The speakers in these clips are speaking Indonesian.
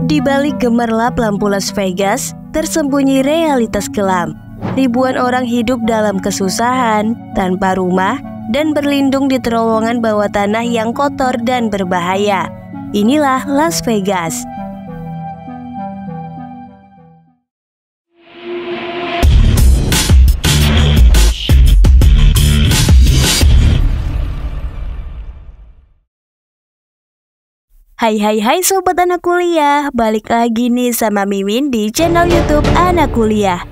Di balik gemerlap lampu Las Vegas, tersembunyi realitas kelam. Ribuan orang hidup dalam kesusahan, tanpa rumah, dan berlindung di terowongan bawah tanah yang kotor dan berbahaya. Inilah Las Vegas. Hai sobat anak kuliah, balik lagi nih sama Mimin di channel YouTube Anak Kuliah.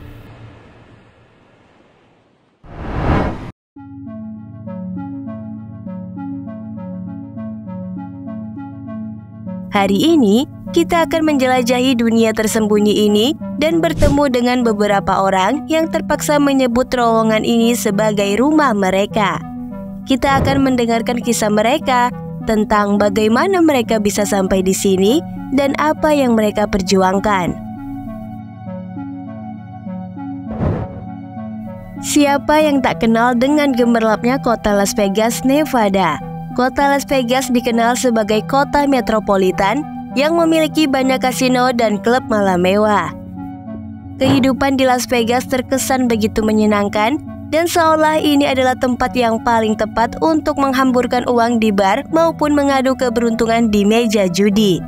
Hari ini kita akan menjelajahi dunia tersembunyi ini dan bertemu dengan beberapa orang yang terpaksa menyebut terowongan ini sebagai rumah mereka. Kita akan mendengarkan kisah mereka tentang bagaimana mereka bisa sampai di sini dan apa yang mereka perjuangkan. Siapa yang tak kenal dengan gemerlapnya kota Las Vegas, Nevada? Kota Las Vegas dikenal sebagai kota metropolitan yang memiliki banyak kasino dan klub malam mewah. Kehidupan di Las Vegas terkesan begitu menyenangkan, dan seolah ini adalah tempat yang paling tepat untuk menghamburkan uang di bar maupun mengadu keberuntungan di meja judi.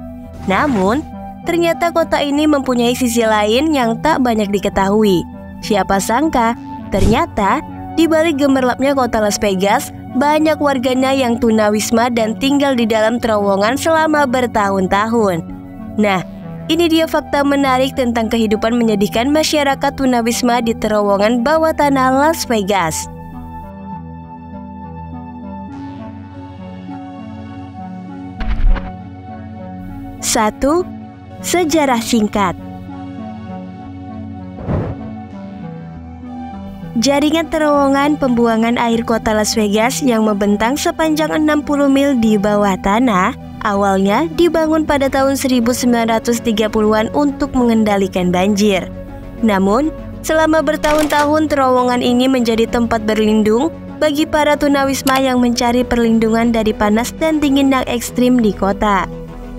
Namun, ternyata kota ini mempunyai sisi lain yang tak banyak diketahui. Siapa sangka, ternyata di balik gemerlapnya kota Las Vegas, banyak warganya yang tunawisma dan tinggal di dalam terowongan selama bertahun-tahun. Nah, ini dia fakta menarik tentang kehidupan menyedihkan masyarakat tunawisma di terowongan bawah tanah Las Vegas. Satu, sejarah singkat. Jaringan terowongan pembuangan air kota Las Vegas yang membentang sepanjang 60 mil di bawah tanah awalnya dibangun pada tahun 1930-an untuk mengendalikan banjir. Namun, selama bertahun-tahun terowongan ini menjadi tempat berlindung bagi para tunawisma yang mencari perlindungan dari panas dan dingin yang ekstrim di kota.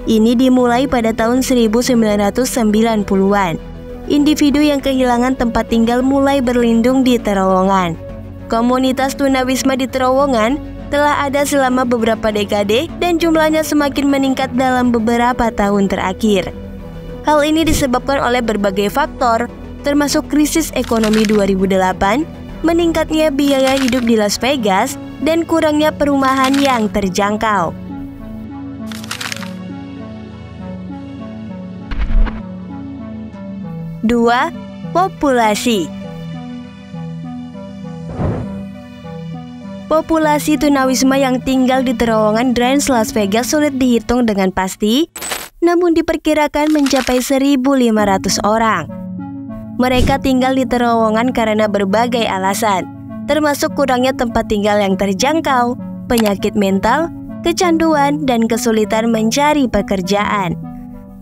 Ini dimulai pada tahun 1990-an. Individu yang kehilangan tempat tinggal mulai berlindung di terowongan. Komunitas tunawisma di terowongan telah ada selama beberapa dekade dan jumlahnya semakin meningkat dalam beberapa tahun terakhir. Hal ini disebabkan oleh berbagai faktor, termasuk krisis ekonomi 2008, meningkatnya biaya hidup di Las Vegas, dan kurangnya perumahan yang terjangkau. Dua, populasi. Populasi tunawisma yang tinggal di terowongan Drains Las Vegas sulit dihitung dengan pasti, namun diperkirakan mencapai 1.500 orang. Mereka tinggal di terowongan karena berbagai alasan, termasuk kurangnya tempat tinggal yang terjangkau, penyakit mental, kecanduan, dan kesulitan mencari pekerjaan.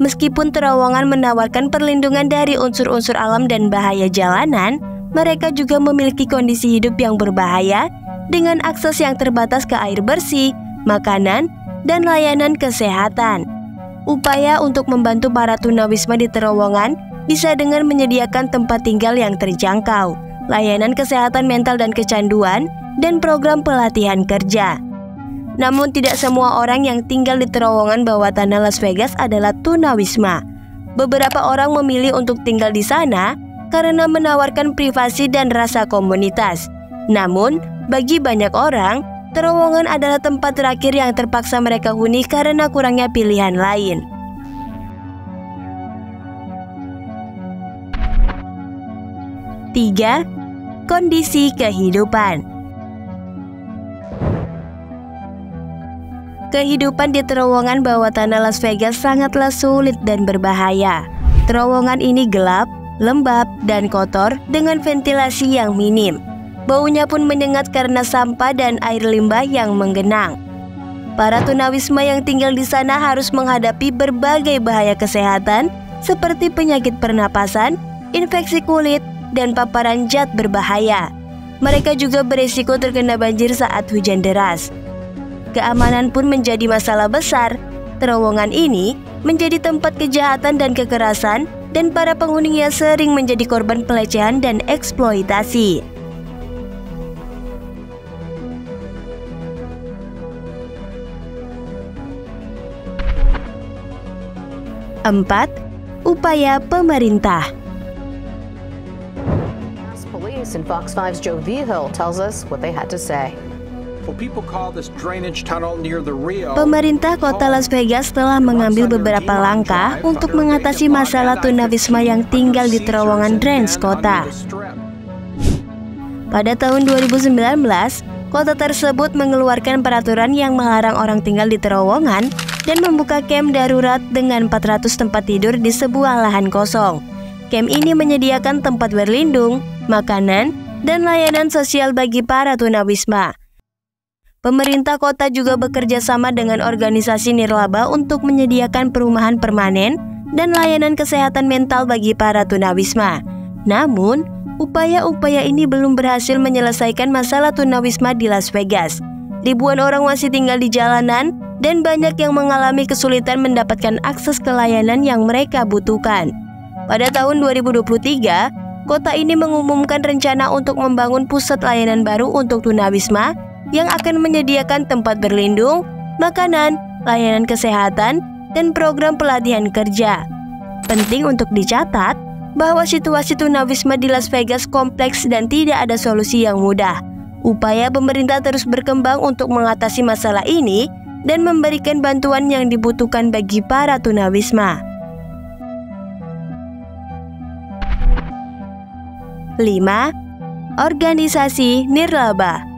Meskipun terowongan menawarkan perlindungan dari unsur-unsur alam dan bahaya jalanan, mereka juga memiliki kondisi hidup yang berbahaya dengan akses yang terbatas ke air bersih, makanan, dan layanan kesehatan. Upaya untuk membantu para tunawisma di terowongan bisa dengan menyediakan tempat tinggal yang terjangkau, layanan kesehatan mental dan kecanduan, dan program pelatihan kerja. Namun tidak semua orang yang tinggal di terowongan bawah tanah Las Vegas adalah tunawisma. Beberapa orang memilih untuk tinggal di sana karena menawarkan privasi dan rasa komunitas. Namun, bagi banyak orang, terowongan adalah tempat terakhir yang terpaksa mereka huni karena kurangnya pilihan lain. Tiga, kondisi kehidupan. Kehidupan di terowongan bawah tanah Las Vegas sangatlah sulit dan berbahaya. Terowongan ini gelap, lembab, dan kotor dengan ventilasi yang minim. Baunya pun menyengat karena sampah dan air limbah yang menggenang. Para tunawisma yang tinggal di sana harus menghadapi berbagai bahaya kesehatan seperti penyakit pernapasan, infeksi kulit, dan paparan zat berbahaya. Mereka juga berisiko terkena banjir saat hujan deras. Keamanan pun menjadi masalah besar. Terowongan ini menjadi tempat kejahatan dan kekerasan, dan para penghuninya sering menjadi korban pelecehan dan eksploitasi. Empat, upaya pemerintah. Police and Fox 5's Joe Vigil tells us what they had to say. Pemerintah kota Las Vegas telah mengambil beberapa langkah untuk mengatasi masalah tunawisma yang tinggal di terowongan drains kota. Pada tahun 2019, kota tersebut mengeluarkan peraturan yang melarang orang tinggal di terowongan dan membuka camp darurat dengan 400 tempat tidur di sebuah lahan kosong. Camp ini menyediakan tempat berlindung, makanan, dan layanan sosial bagi para tunawisma. Pemerintah kota juga bekerja sama dengan organisasi nirlaba untuk menyediakan perumahan permanen dan layanan kesehatan mental bagi para tunawisma. Namun, upaya-upaya ini belum berhasil menyelesaikan masalah tunawisma di Las Vegas. Ribuan orang masih tinggal di jalanan dan banyak yang mengalami kesulitan mendapatkan akses ke layanan yang mereka butuhkan. Pada tahun 2023, kota ini mengumumkan rencana untuk membangun pusat layanan baru untuk tunawisma yang akan menyediakan tempat berlindung, makanan, layanan kesehatan, dan program pelatihan kerja. Penting untuk dicatat bahwa situasi tunawisma di Las Vegas kompleks dan tidak ada solusi yang mudah. Upaya pemerintah terus berkembang untuk mengatasi masalah ini dan memberikan bantuan yang dibutuhkan bagi para tunawisma. 5. Organisasi nirlaba.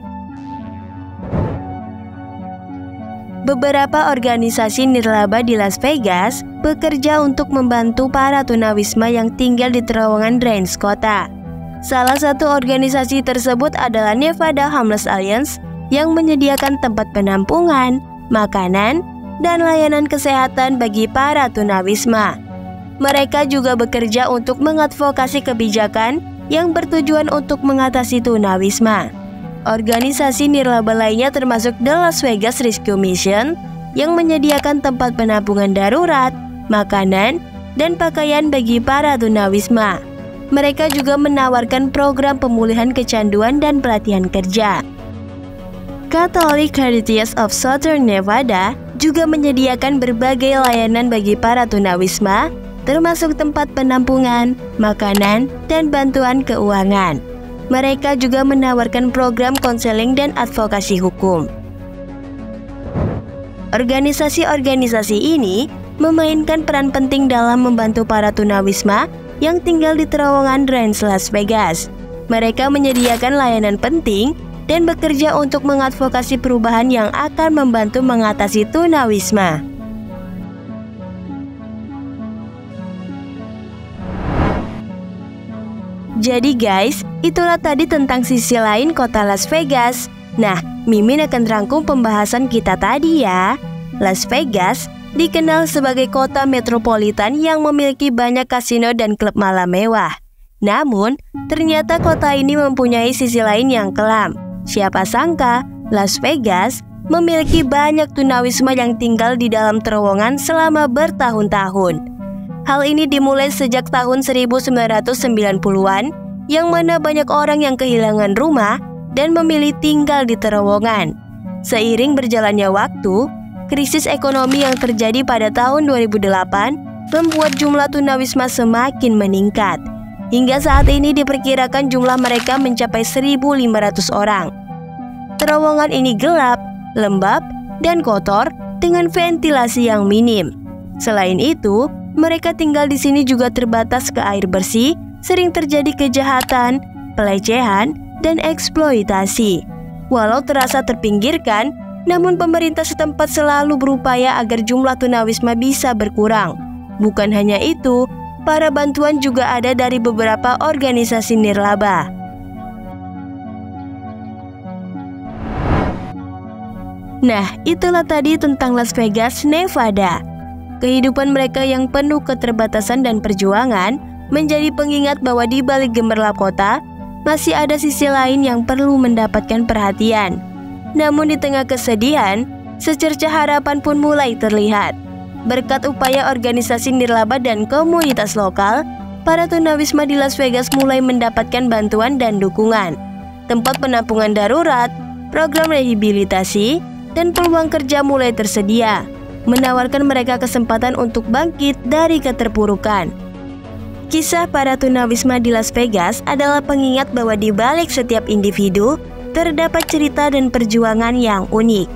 Beberapa organisasi nirlaba di Las Vegas bekerja untuk membantu para tunawisma yang tinggal di terowongan drains kota. Salah satu organisasi tersebut adalah Nevada Homeless Alliance yang menyediakan tempat penampungan, makanan, dan layanan kesehatan bagi para tunawisma. Mereka juga bekerja untuk mengadvokasi kebijakan yang bertujuan untuk mengatasi tunawisma. Organisasi nirlaba lainnya termasuk The Las Vegas Rescue Mission yang menyediakan tempat penampungan darurat, makanan, dan pakaian bagi para tunawisma. Mereka juga menawarkan program pemulihan kecanduan dan pelatihan kerja. Catholic Charities of Southern Nevada juga menyediakan berbagai layanan bagi para tunawisma, termasuk tempat penampungan, makanan, dan bantuan keuangan. Mereka juga menawarkan program konseling dan advokasi hukum. Organisasi-organisasi ini memainkan peran penting dalam membantu para tunawisma yang tinggal di terowongan drains Las Vegas. Mereka menyediakan layanan penting dan bekerja untuk mengadvokasi perubahan yang akan membantu mengatasi tunawisma. Jadi guys, itulah tadi tentang sisi lain kota Las Vegas. Nah, Mimin akan rangkum pembahasan kita tadi ya. Las Vegas dikenal sebagai kota metropolitan yang memiliki banyak kasino dan klub malam mewah. Namun, ternyata kota ini mempunyai sisi lain yang kelam. Siapa sangka, Las Vegas memiliki banyak tunawisma yang tinggal di dalam terowongan selama bertahun-tahun. Hal ini dimulai sejak tahun 1990-an, yang mana banyak orang yang kehilangan rumah dan memilih tinggal di terowongan. Seiring berjalannya waktu, krisis ekonomi yang terjadi pada tahun 2008 membuat jumlah tunawisma semakin meningkat. Hingga saat ini diperkirakan jumlah mereka mencapai 1.500 orang. Terowongan ini gelap, lembab, dan kotor dengan ventilasi yang minim. Selain itu, mereka tinggal di sini juga terbatas ke air bersih, sering terjadi kejahatan, pelecehan, dan eksploitasi. Walau terasa terpinggirkan, namun pemerintah setempat selalu berupaya agar jumlah tunawisma bisa berkurang. Bukan hanya itu, para bantuan juga ada dari beberapa organisasi nirlaba. Nah, itulah tadi tentang Las Vegas, Nevada. Kehidupan mereka yang penuh keterbatasan dan perjuangan menjadi pengingat bahwa di balik gemerlap kota, masih ada sisi lain yang perlu mendapatkan perhatian. Namun di tengah kesedihan, secercah harapan pun mulai terlihat. Berkat upaya organisasi nirlaba dan komunitas lokal, para tunawisma di Las Vegas mulai mendapatkan bantuan dan dukungan, tempat penampungan darurat, program rehabilitasi, dan peluang kerja mulai tersedia, menawarkan mereka kesempatan untuk bangkit dari keterpurukan. Kisah para tunawisma di Las Vegas adalah pengingat bahwa di balik setiap individu terdapat cerita dan perjuangan yang unik.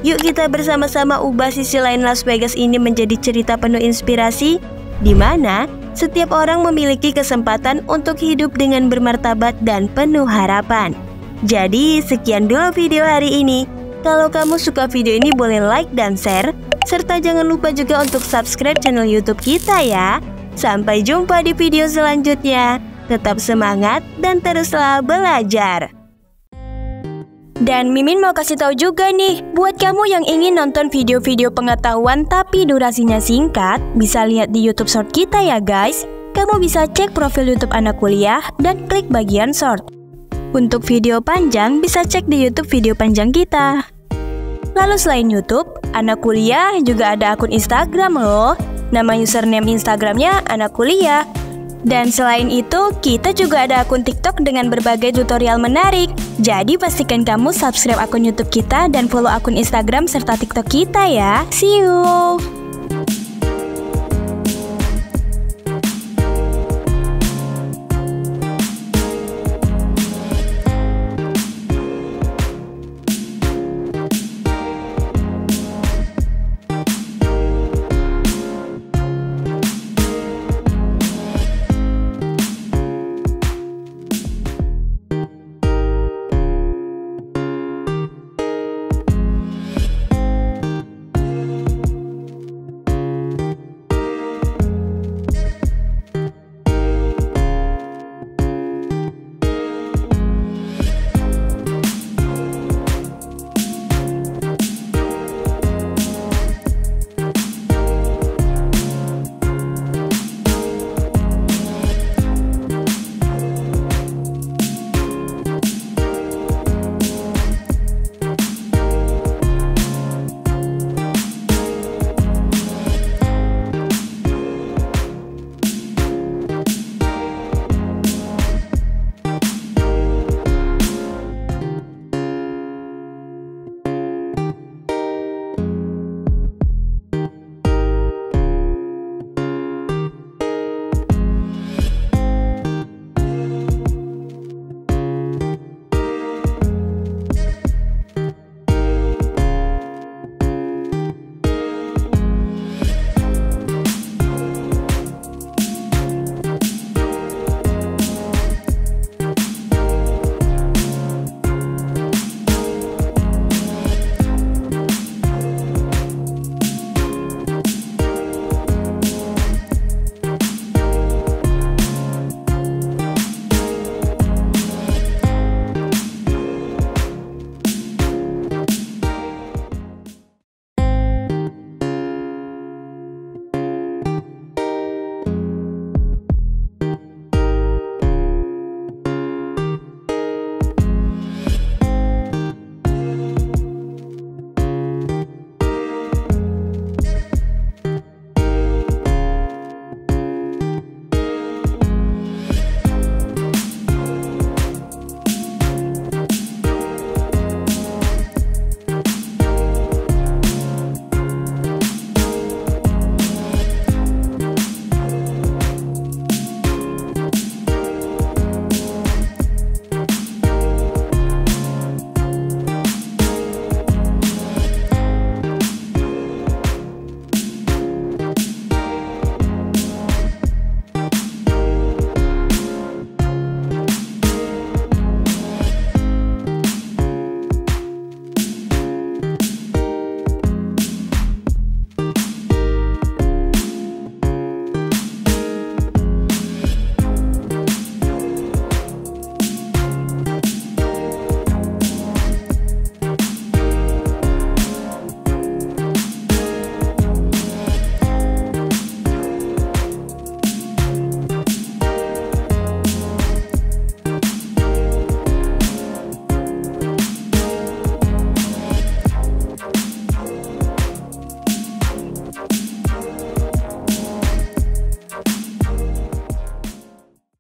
Yuk kita bersama-sama ubah sisi lain Las Vegas ini menjadi cerita penuh inspirasi, di mana setiap orang memiliki kesempatan untuk hidup dengan bermartabat dan penuh harapan. Jadi sekian dulu video hari ini. Kalau kamu suka video ini boleh like dan share, serta jangan lupa juga untuk subscribe channel YouTube kita ya. Sampai jumpa di video selanjutnya. Tetap semangat dan teruslah belajar. Dan Mimin mau kasih tahu juga nih, buat kamu yang ingin nonton video-video pengetahuan tapi durasinya singkat, bisa lihat di YouTube Short kita ya guys. Kamu bisa cek profil YouTube Anak Kuliah dan klik bagian Short. Untuk video panjang, bisa cek di YouTube video panjang kita. Lalu selain YouTube, Anak Kuliah juga ada akun Instagram loh. Nama username Instagramnya Anak Kuliah. Dan selain itu, kita juga ada akun TikTok dengan berbagai tutorial menarik. Jadi pastikan kamu subscribe akun YouTube kita dan follow akun Instagram serta TikTok kita ya. See you!